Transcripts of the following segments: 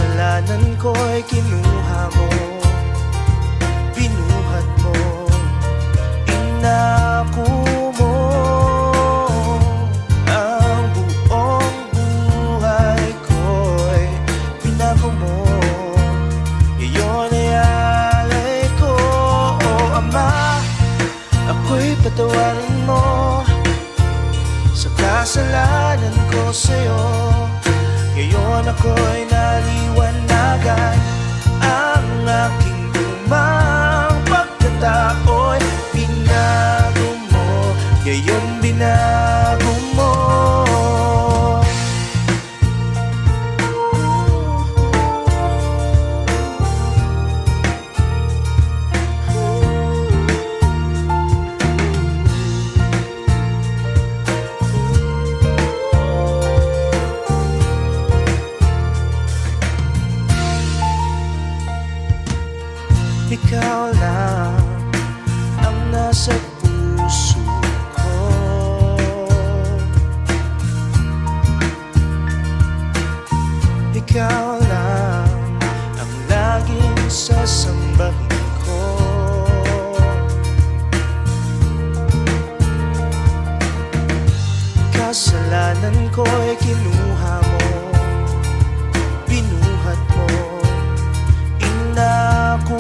kasalanan ko'y kinuha mo, binuhat mo, inako mo ang buong buhay ko'y binago mo. Iyon ay alay ko, O Ama, ako'y patawarin mo sa kasalanan ko sa'yo. Ngayon ako'y naliwanagan, ang aking lumang pagkatao'y binago mo, ngayon binago mo. Ikaw lang ang nasa puso ko, ikaw lang ang laging sasambahin ko. Kasalanan ko'y kinuha mo, binuhat mo, inako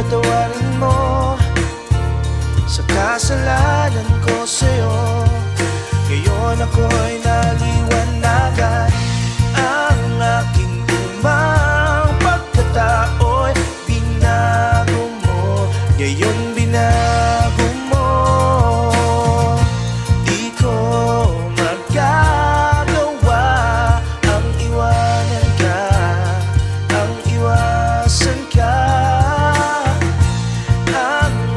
patawarin mo sa kasalanan ko sa'yo. Ngayon ako'y naliwanagan, ang aking lumang pagkatao'y binago mo, ngayon binago mo. Di ko magagawa ang iwanan ka, ang iwasan ka.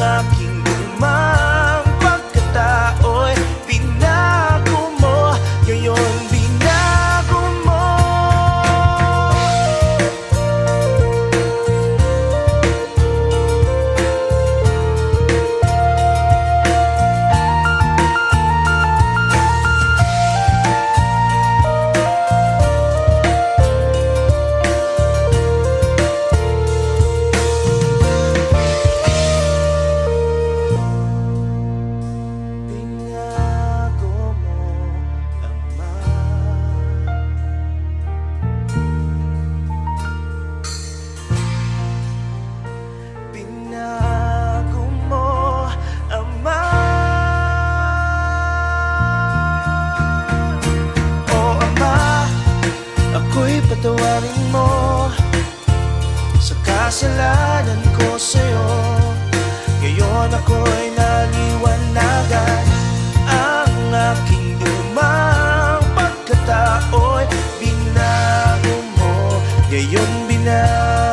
Aking lumang pagkatao'y binago mo, ngayon binago mo. Ako'y patawarin mo sa kasalanan ko sa'yo. Ngayon ako'y naliwanagan, ang aking lumang pagkatao'y binago mo, ngayon binago